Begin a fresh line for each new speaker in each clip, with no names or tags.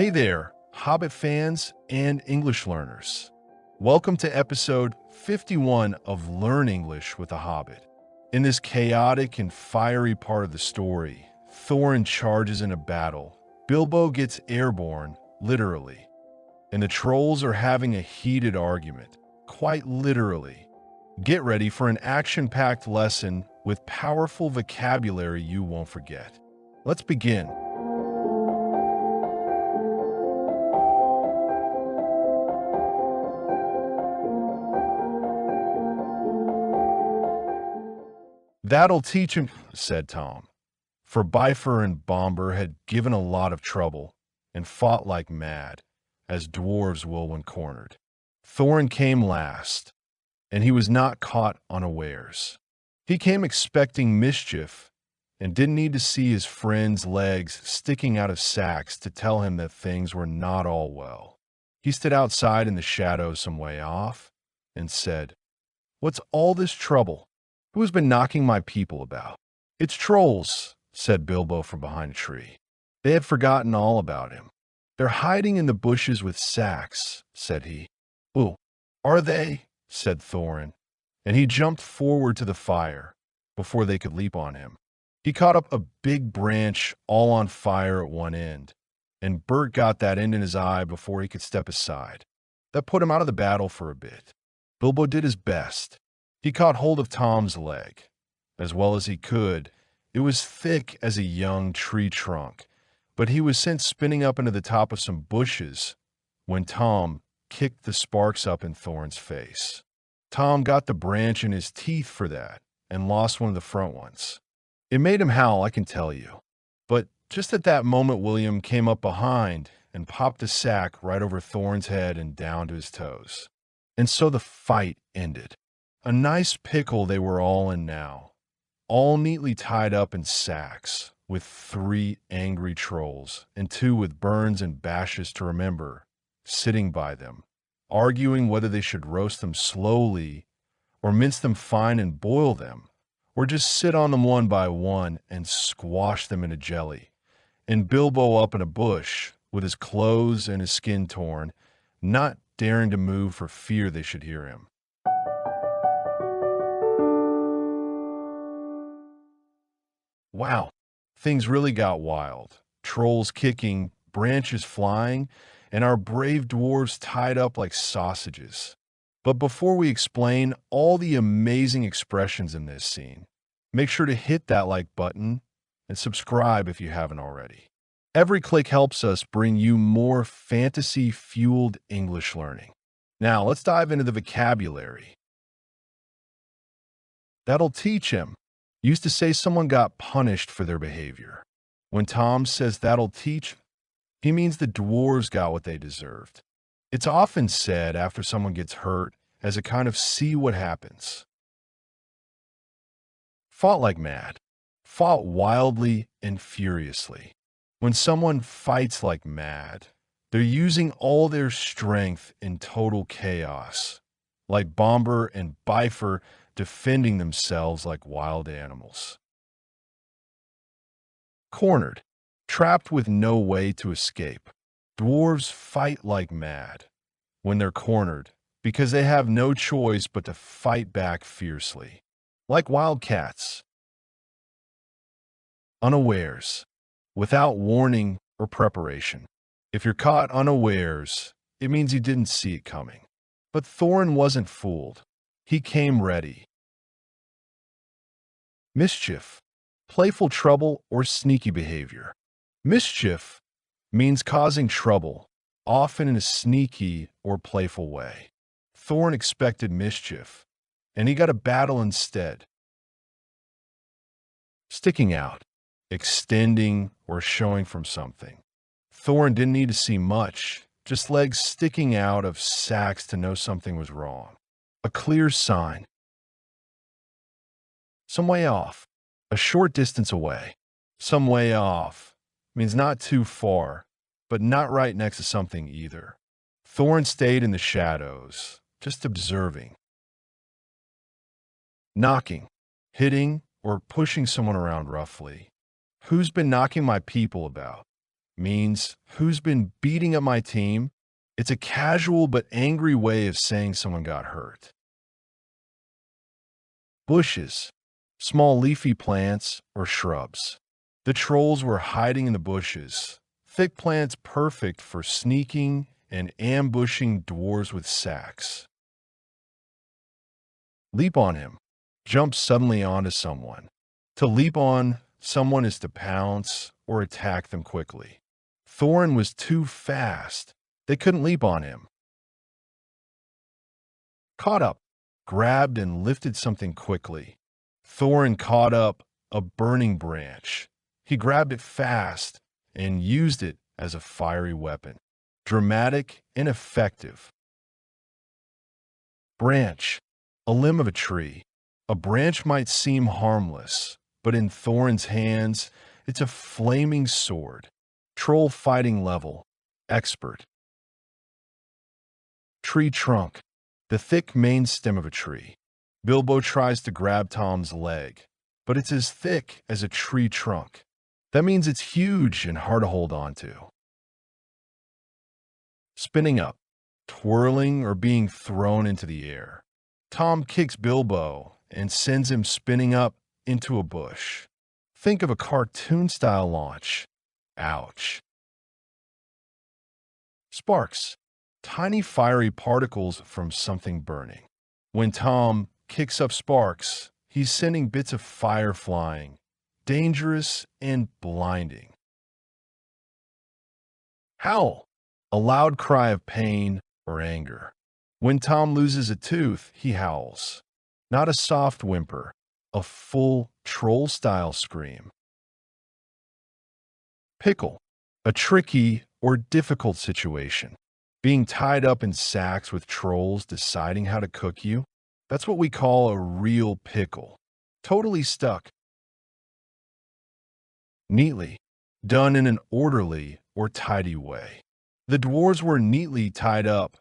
Hey there, Hobbit fans and English learners. Welcome to episode 51 of Learn English with a Hobbit. In this chaotic and fiery part of the story, Thorin charges in a battle. Bilbo gets airborne, literally. And the trolls are having a heated argument, quite literally. Get ready for an action-packed lesson with powerful vocabulary you won't forget. Let's begin. "That'll teach him," said Tom. For Bifer and Bomber had given a lot of trouble and fought like mad, as dwarves will when cornered. Thorin came last, and he was not caught unawares. He came expecting mischief and didn't need to see his friend's legs sticking out of sacks to tell him that things were not all well. He stood outside in the shadows some way off and said, "What's all this trouble? Who has been knocking my people about?" "It's trolls," said Bilbo from behind a tree. They had forgotten all about him. "They're hiding in the bushes with sacks," said he. "Ooh, are they?" said Thorin, and he jumped forward to the fire before they could leap on him. He caught up a big branch all on fire at one end, and Bert got that end in his eye before he could step aside. That put him out of the battle for a bit. Bilbo did his best. He caught hold of Tom's leg, as well as he could. It was thick as a young tree trunk, but he was sent spinning up into the top of some bushes when Tom kicked the sparks up in Thorin's face. Tom got the branch in his teeth for that and lost one of the front ones. It made him howl, I can tell you. But just at that moment, William came up behind and popped a sack right over Thorin's head and down to his toes. And so the fight ended. A nice pickle they were all in now, all neatly tied up in sacks, with 3 angry trolls and 2 with burns and bashes to remember, sitting by them, arguing whether they should roast them slowly or mince them fine and boil them, or just sit on them one by one and squash them into jelly. And Bilbo up in a bush, with his clothes and his skin torn, not daring to move for fear they should hear him. Wow, things really got wild. Trolls kicking, branches flying, and our brave dwarves tied up like sausages. But before we explain all the amazing expressions in this scene, make sure to hit that like button and subscribe if you haven't already. Every click helps us bring you more fantasy-fueled English learning. Now, let's dive into the vocabulary. That'll teach him. Used to say someone got punished for their behavior. When Tom says that'll teach, he means the dwarves got what they deserved. It's often said after someone gets hurt as a kind of see what happens. Fought like mad. Fought wildly and furiously. When someone fights like mad, they're using all their strength in total chaos, like Bomber and Bifer defending themselves like wild animals. Cornered. Trapped with no way to escape. Dwarves fight like mad when they're cornered because they have no choice but to fight back fiercely, like wildcats. Unawares. Without warning or preparation. If you're caught unawares, it means you didn't see it coming. But Thorin wasn't fooled. He came ready. Mischief. Playful trouble or sneaky behavior. Mischief means causing trouble, often in a sneaky or playful way. Thorin expected mischief, and he got a battle instead. Sticking out. Extending or showing from something. Thorin didn't need to see much, just legs sticking out of sacks to know something was wrong. A clear sign. Some way off. A short distance away. Some way off means not too far, but not right next to something either. Thorin stayed in the shadows, just observing. Knocking. Hitting or pushing someone around roughly. Who's been knocking my people about? means who's been beating up my team. It's a casual but angry way of saying someone got hurt. Bushes, small leafy plants or shrubs. The trolls were hiding in the bushes, thick plants perfect for sneaking and ambushing dwarves with sacks. Leap on him. Jump suddenly onto someone. To leap on someone is to pounce or attack them quickly. Thorin was too fast. They couldn't leap on him. Caught up. Grabbed and lifted something quickly. Thorin caught up a burning branch. He grabbed it fast and used it as a fiery weapon. Dramatic and effective. Branch. A limb of a tree. A branch might seem harmless, but in Thorin's hands, it's a flaming sword. Troll fighting level. Expert. Tree trunk. The thick main stem of a tree. Bilbo tries to grab Tom's leg, but it's as thick as a tree trunk. That means it's huge and hard to hold on to. Spinning up. Twirling or being thrown into the air. Tom kicks Bilbo and sends him spinning up into a bush. Think of a cartoon-style launch. Ouch. Sparks. Tiny fiery particles from something burning. When Tom kicks up sparks, he's sending bits of fire flying. Dangerous and blinding. Howl. A loud cry of pain or anger. When Tom loses a tooth, he howls. Not a soft whimper, a full troll-style scream. Pickle. A tricky or difficult situation. Being tied up in sacks with trolls deciding how to cook you. That's what we call a real pickle. Totally stuck. Neatly. Done in an orderly or tidy way. The dwarves were neatly tied up,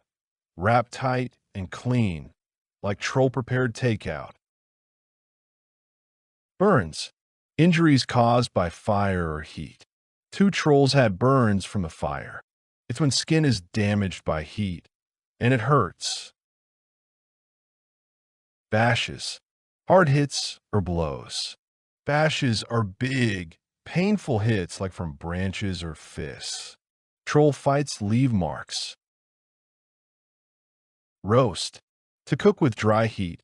wrapped tight and clean, like troll-prepared takeout. Burns. Injuries caused by fire or heat. 2 trolls had burns from the fire. It's when skin is damaged by heat, and it hurts. Bashes. Hard hits or blows. Bashes are big, painful hits like from branches or fists. Troll fights leave marks. Roast. To cook with dry heat,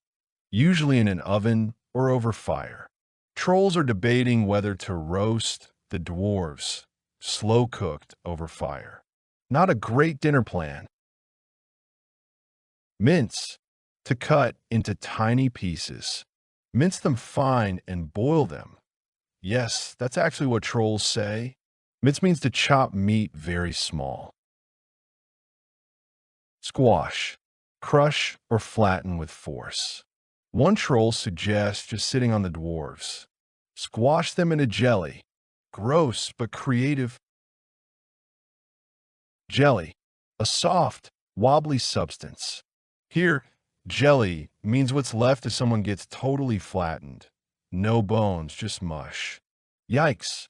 usually in an oven or over fire. Trolls are debating whether to roast the dwarves, slow-cooked over fire. Not a great dinner plan. Mince. To cut into tiny pieces. Mince them fine and boil them. Yes, that's actually what trolls say. Mince means to chop meat very small. Squash. Crush or flatten with force. One troll suggests just sitting on the dwarves. Squash them into jelly. Gross but creative. Jelly. A soft, wobbly substance. Here, jelly means what's left if someone gets totally flattened. No bones, just mush. Yikes.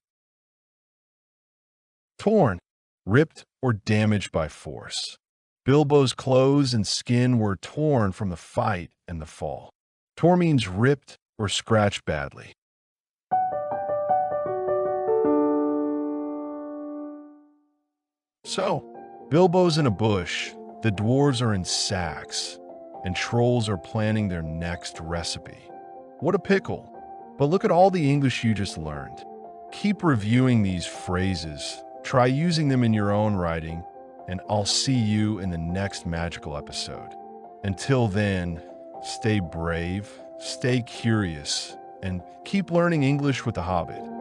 Torn. Ripped or damaged by force. Bilbo's clothes and skin were torn from the fight and the fall. Tore means ripped or scratched badly. So, Bilbo's in a bush, the dwarves are in sacks, and trolls are planning their next recipe. What a pickle! But look at all the English you just learned. Keep reviewing these phrases, try using them in your own writing, and I'll see you in the next magical episode. Until then, stay brave, stay curious, and keep learning English with the Hobbit.